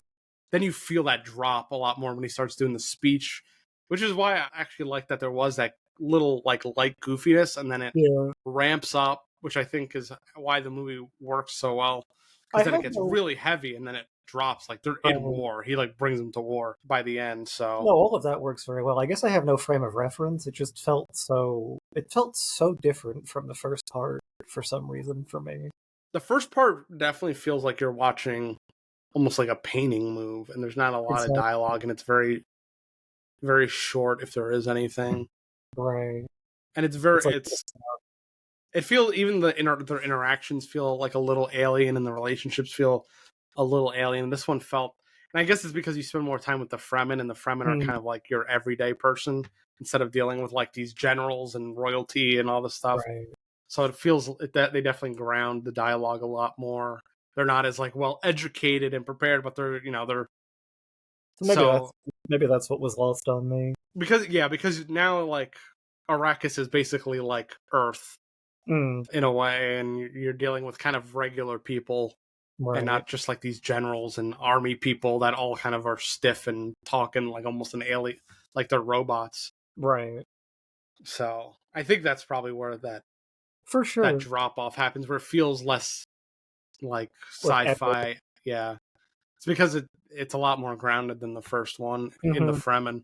then you feel that drop a lot more when he starts doing the speech, which is why I actually like that there was that little like light goofiness, and then it Yeah. ramps up, which I think is why the movie works so well I because then it have gets no. really heavy and then it drops like they're in Right. war. He like brings them to war by the end. So No, all of that works very well. I guess I have no frame of reference. It just felt so. It felt so different from the first part for some reason for me. the first part definitely feels like you're watching almost like a painting move, and there's not a lot of Exactly. dialogue, and it's very very short if there is anything, Right. and It's like. it's it feels even their interactions feel like a little alien, and the relationships feel a little alien. This one felt, and I guess it's because you spend more time with the Fremen, and the Fremen are Hmm. kind of like your everyday person instead of dealing with like these generals and royalty and all this stuff. Right. So it feels that they definitely ground the dialogue a lot more. They're not as like well educated and prepared, but they're So maybe that's so maybe that's what was lost on me. because now like Arrakis is basically like Earth Mm, in a way, and you're dealing with kind of regular people and right. not just like these generals and army people that all kind of are stiff and talking like almost an alien, like they're robots. Right. So I think that's probably where For that sure. drop off happens, where it feels less like Like epic. sci-fi. Yeah, it's because it's a lot more grounded than the first one in the Hmm. Fremen.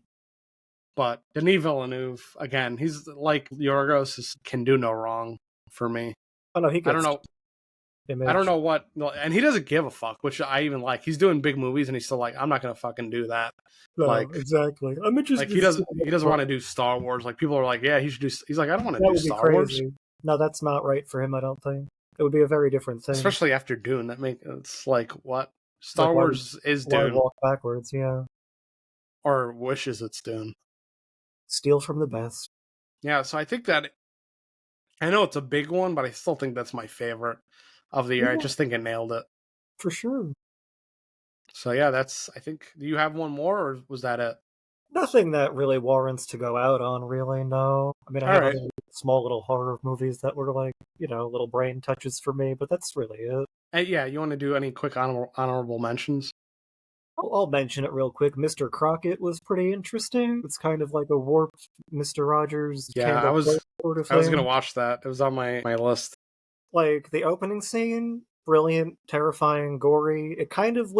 But Denis Villeneuve, again, he's like Yorgos can do no wrong for me. Oh no, he I don't gets know. I don't image. know what, and he doesn't give a fuck, which I even like. He's doing big movies, and he's still like, I'm not gonna fucking do that. No, Like, exactly. I'm interested he to see doesn't him he doesn't want to grow. do Star Wars. Like people are like, yeah, he should do. He's like, I don't want to That do would be Star Wars, crazy. No, that's not right for him. I don't think it would be a very different thing. especially after Dune. It's like what Like Star Wars is why Dune walk backwards? Yeah, or wishes it's Dune. steal from the best. Yeah, so I think that I know it's a big one, but I still think that's my favorite of the year. I Yeah, just think it nailed it. for sure. So yeah, that's, I think, do you have one more, or was that it? Nothing that really warrants to go out on, really, no. I mean, I All have right. other small little horror movies that were like, little brain touches for me, but that's really it. Yeah, you want to do any quick honorable mentions? I'll mention it real quick. Mr. Crockett was pretty interesting. It's kind of like a warped Mr. Rogers Yeah, Campbell sort of I was gonna thing. watch that. It was on my list. Like the opening scene, brilliant, terrifying, gory. It kind of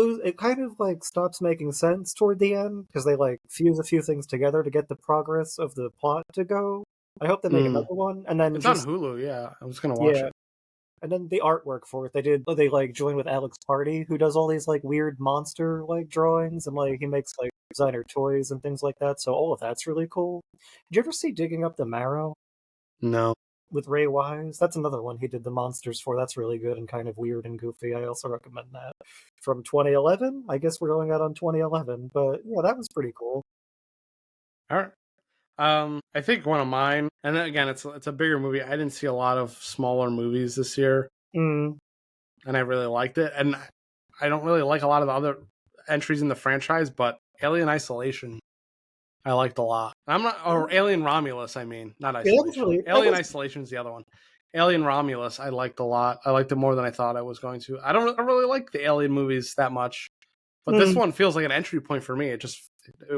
like stops making sense toward the end because they like fuse a few things together to get the progress of the plot to go. I hope they make Mm. another one, and then It's on just Hulu. Yeah, I was gonna watch yeah, it. and then the artwork for it. They like join with Alex Party, who does all these like weird monster like drawings, and like he makes like designer toys and things like that. So all of that's really cool. Did you ever see Digging Up the Marrow No. with Ray Wise? That's another one he did the monsters for. That's really good and kind of weird and goofy. I also recommend that. From 2011, I guess we're going out on 2011, but yeah, that was pretty cool. All right. I think one of mine, and then again, it's a bigger movie. I didn't see a lot of smaller movies this year, Mm, and I really liked it. And I don't really like a lot of the other entries in the franchise, but Alien Isolation I liked a lot. I'm not, or Alien Romulus. I mean, not yeah, that was Isolation. really that Alien was Isolation is the other one. Alien Romulus, I liked a lot. I liked it more than I thought I was going to. I don't really like the Alien movies that much, but this mm, one feels like an entry point for me. It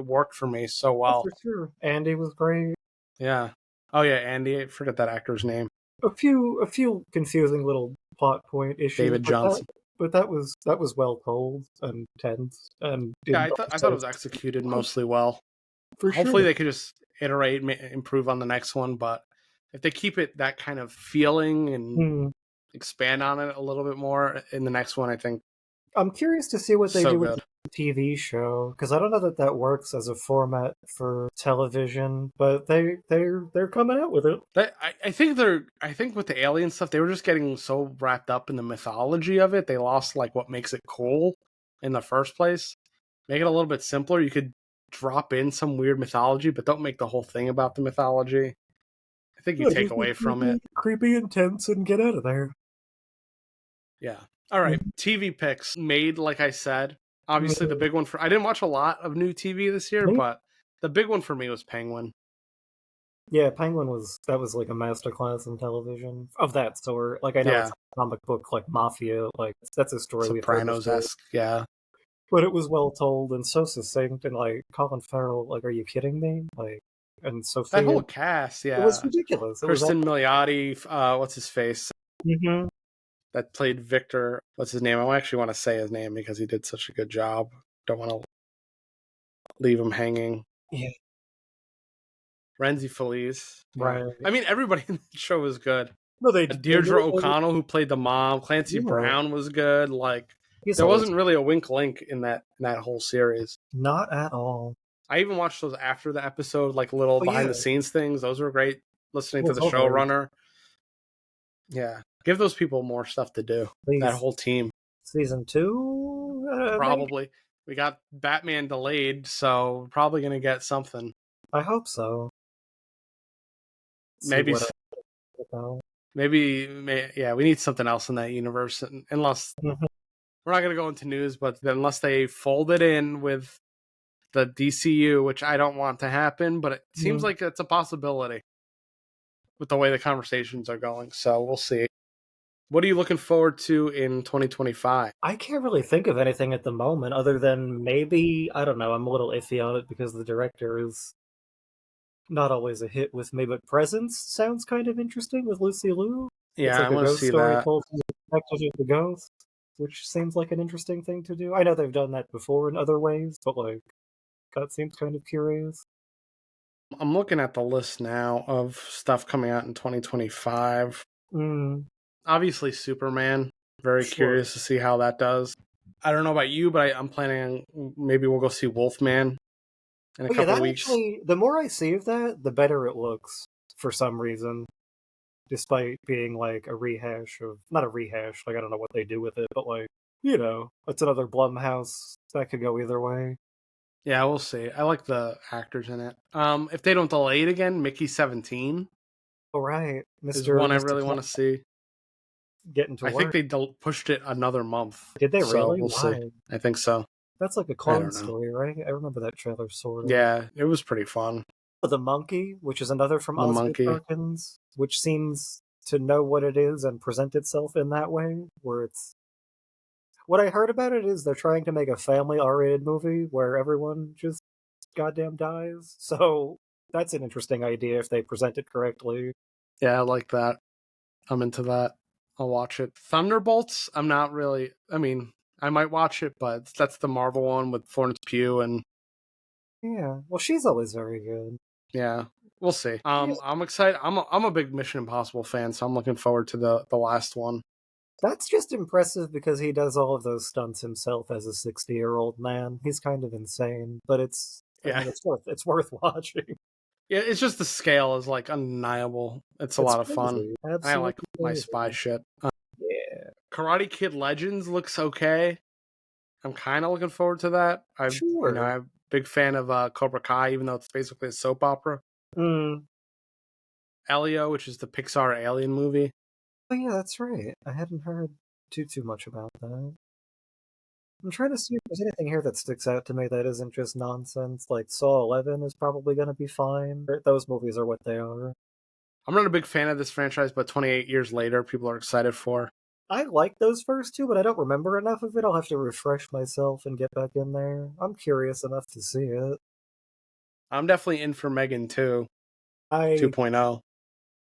worked for me so oh, well. for sure. Andy was great. Yeah. Oh yeah, Andy. I forget that actor's name. A few confusing little plot point issues, David Johnson. but that was well told and tense and Yeah, didn't I thought it upset was executed mostly well. for Hopefully, sure. they could just iterate, improve on the next one. But if they keep it that kind of feeling and Hmm. expand on it a little bit more in the next one, I think I'm curious to see what they so do with the good. TV show because I don't know that works as a format for television, but they're coming out with it. I think with the alien stuff, they were just getting so wrapped up in the mythology of it, they lost like what makes it cool in the first place. Make it a little bit simpler. You could drop in some weird mythology, but don't make the whole thing about the mythology. I think you Yeah, take just be away from it. creepy, intense, and get out of there. Yeah. All right. TV picks made, like I said. Obviously, the Mm, big one for I didn't watch a lot of new TV this year, me? but the big one for me was Penguin. Yeah, Penguin was like a masterclass in television of that sort. Like I know it's Yeah. a comic book like Mafia, like that's a story we've heard Sopranos before. esque. Yeah. But it was well told and so succinct and like Colin Farrell, like, are you kidding me? Like, and That Sophia, whole it cast. was Yeah. ridiculous. It was Kristen Milioti, what's his face? mm-hmm. That played Victor. What's his name? I actually want to say his name because he did such a good job. Don't want to leave him hanging. Yeah, Renzi Feliz. Yeah. right. I mean, everybody in the show was good. No, they Deirdre really, O'Connell, who played the mom. Clancy yeah. Brown was good. Like, He's there always wasn't really a wink link in that whole series. not at all. I even watched those after the episode, like little Oh behind yeah, the scenes things. Those were great. Listening to well, the totally. showrunner. Yeah. Give those people more stuff to do. That Please, whole team. season two, maybe. Probably. We got Batman delayed, so we're probably going to get something. I hope so. See Maybe, what else. yeah, we need something else in that universe. Unless Mhm. we're not going to go into news, but unless they fold it in with the DCU, which I don't want to happen, but it seems like it's a possibility with the way the conversations are going. So we'll see. What are you looking forward to in 2025? I can't really think of anything at the moment other than maybe, I don't know, I'm a little iffy on it because the director is not always a hit with me, but Presence sounds kind of interesting with Lucy Liu. It's Yeah, I like a want to ghost see story that. told from the perspective of the ghost, which seems like an interesting thing to do. I know they've done that before in other ways, but like, that seems kind of curious. I'm looking at the list now of stuff coming out in 2025. Mm, Obviously, Superman. Very sure. curious to see how that does. I don't know about you, but I'm planning on maybe we'll go see Wolfman in a Oh yeah, couple that weeks. actually, the more I see of that, the better it looks for some reason. Despite being like a rehash of, not a rehash, like I don't know what they do with it, but like, it's another Blumhouse that could go either way. Yeah, we'll see. I like the actors in it. If they don't delay it again, Mickey 17 All right, is Mister one I Mister really want to see. getting to I think work. they pushed it another month, Did they so really? we'll see. Why? I think so. That's like a I clone don't know. story, right? I remember that trailer sort of. Yeah, it was pretty fun. The Monkey, which is another from The Osgood monkey. Perkins, which seems to know what it is and present itself in that way, where it's what I heard about it is they're trying to make a family R-rated movie where everyone just goddamn dies. So that's an interesting idea if they present it correctly. Yeah, I like that. I'm into that. I'll watch it. Thunderbolts, I'm not really. I mean, I might watch it, but that's the Marvel one with Florence Pugh, and Yeah, well, she's always very good. yeah, we'll see. Yeah, I'm excited. I'm a big Mission Impossible fan, so I'm looking forward to the last one. that's just impressive because he does all of those stunts himself as a 60-year-old man. He's kind of insane, but I Yeah, mean, it's worth watching. yeah. It's just the scale is like undeniable. It's a It's lot of fun. crazy, I like absolutely my spy crazy. shit. Yeah, Karate Kid Legends looks okay. I'm kind of looking forward to that. sure. I'm a big fan of Cobra Kai, even though it's basically a soap opera. Mm. Elio, which is the Pixar alien movie. Oh yeah, that's right. I hadn't heard too much about that. I'm trying to see if there's anything here that sticks out to me that isn't just nonsense. Like Saw 11 is probably going to be fine. Those movies are what they are. I'm not a big fan of this franchise, but 28 years later, people are excited for. I like those first two, but I don't remember enough of it. I'll have to refresh myself and get back in there. I'm curious enough to see it. I'm definitely in for Megan 2, I 2.0.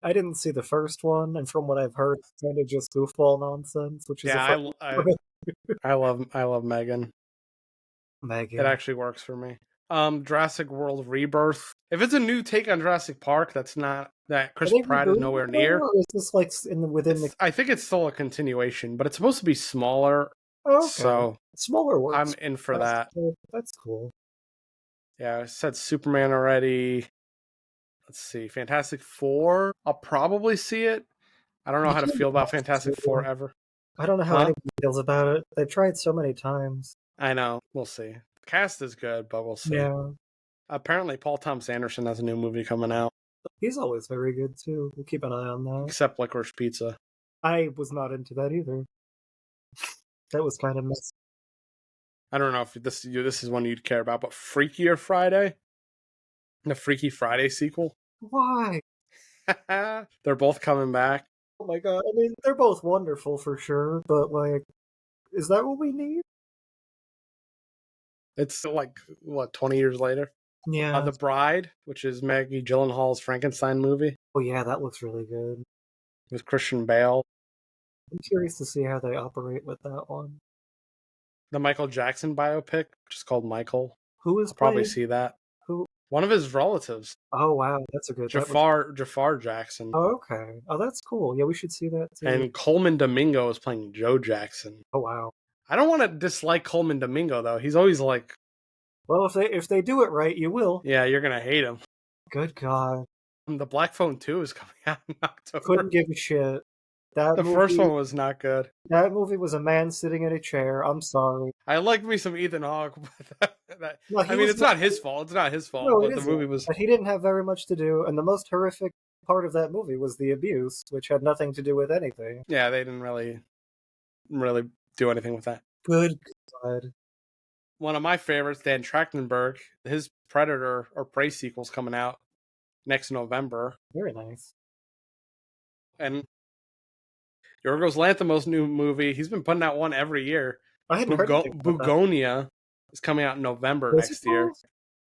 I didn't see the first one, and from what I've heard, it's kind of just goofball nonsense, which is a Yeah, fun. I love Megan. It Megan. actually works for me. Jurassic World Rebirth. If it's a new take on Jurassic Park, that's not that Are Chris they Pratt is rebooting nowhere it now, near. or is this like within the? I think it's still a continuation, but it's supposed to be smaller. Oh, okay, So smaller I'm works. in for That's that. cool. That's cool. Yeah, I said Superman already. Let's see. Fantastic Four. I'll probably see it. I don't know You how to can't feel about watch Fantastic Four it. ever. I don't know how Huh? anyone feels about it. They've tried so many times. I know. We'll see. The cast is good, but we'll see. Yeah, Apparently, Paul Thomas Anderson has a new movie coming out, he's always very good too. We'll keep an eye on that. except Licorice Pizza. I was not into that either. That was kind of messy. I don't know if this is one you'd care about, but Freakier Friday, the Freaky Friday sequel. Why? They're both coming back. Oh my god! I mean, they're both wonderful for sure, but like, is that what we need? It's like what 20 years later. Yeah. The Bride, which is Maggie Gyllenhaal's Frankenstein movie Oh yeah, that looks really good. with Christian Bale. I'm curious to see how they operate with that one. The Michael Jackson biopic, which is called Michael. Who is I'll probably playing? see that. Who? One of his relatives, Oh wow, that's a good. That looks. Jafar Jackson, Oh okay. Oh, that's cool. Yeah, we should see that too. and Coleman Domingo is playing Joe Jackson. Oh wow. I don't want to dislike Coleman Domingo though. He's always like, Well, if they do it right, you will. yeah, you're gonna hate him. Good God, The Black Phone 2 is coming out in couldn't October. give a shit. That The first movie. one was not good. That movie was a man sitting in a chair. I'm sorry. I like me some Ethan Hawke, but No, I he mean, was it's not his fault. It's not his fault, no, it but the isn't. movie was. But he didn't have very much to do, and the most horrific part of that movie was the abuse, which had nothing to do with anything. Yeah, they didn't really do anything with that. Good God. One of my favorites, Dan Trachtenberg, his Predator or Prey sequel's coming out next November, Very nice. and Yorgos Lanthimos' new movie. He's been putting out one every year. I hadn't heard anything about that. Bugonia is coming out in November What's it next year.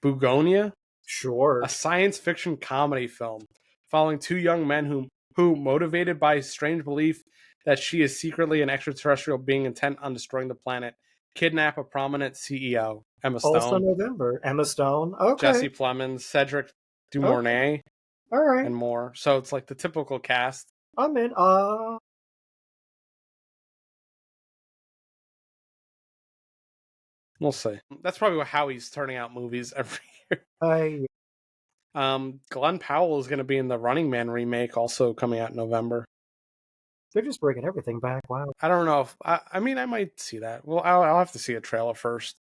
called? Bugonia, Sure. a science fiction comedy film following two young men who motivated by a strange belief that she is secretly an extraterrestrial being intent on destroying the planet, kidnap a prominent CEO, Emma Also Stone, November. Emma Stone. Okay. Jesse Plemons, Cedric Okay. Dumornay, All right. and more. So it's like the typical cast. I'm in. We'll see. That's probably how he's turning out movies every year. I. Glenn Powell is going to be in the Running Man remake, also coming out in November. They're just bringing everything back. Wow. I don't know if I mean I might see that. Well, I'll have to see a trailer first.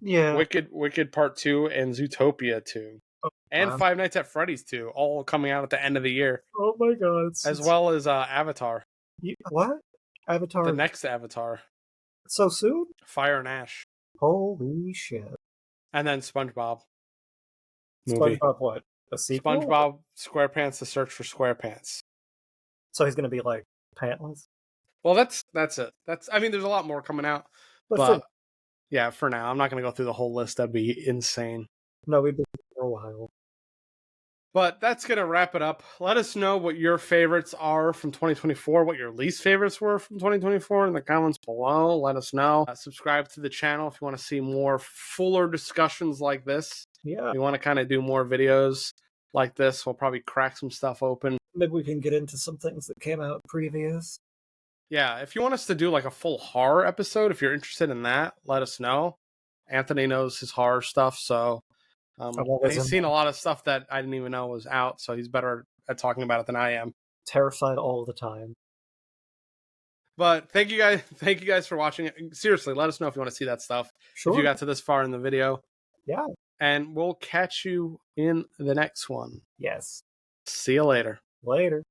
Yeah. Wicked Part 2 and Zootopia 2 Oh, and wow. Five Nights at Freddy's 2, all coming out at the end of the year, Oh my God. as well as Avatar, What? the Avatar. next Avatar, So soon? Fire and Ash. Holy shit. And then SpongeBob movie. SpongeBob what? A sequel? SpongeBob SquarePants: The Search for SquarePants. So he's gonna be like pantless? Well, that's it. I mean, there's a lot more coming out, But but yeah, for now, I'm not going to go through the whole list. That'd be insane. no, we've been for a while. But that's going to wrap it up. Let us know what your favorites are from 2024, what your least favorites were from 2024 in the comments below. Let us know. Subscribe to the channel if you want to see more fuller discussions like this. Yeah. We want to kind of do more videos like this. We'll probably crack some stuff open. Maybe we can get into some things that came out previous. Yeah, if you want us to do like a full horror episode, if you're interested in that, let us know. Anthony knows his horror stuff, so he's seen a lot of stuff that I didn't even know was out, so he's better at talking about it than I am. Terrified all the time. But thank you guys for watching. Seriously, let us know if you want to see that stuff. Sure. If you got to this far in the video. Yeah. And we'll catch you in the next one. Yes. See you later. Later.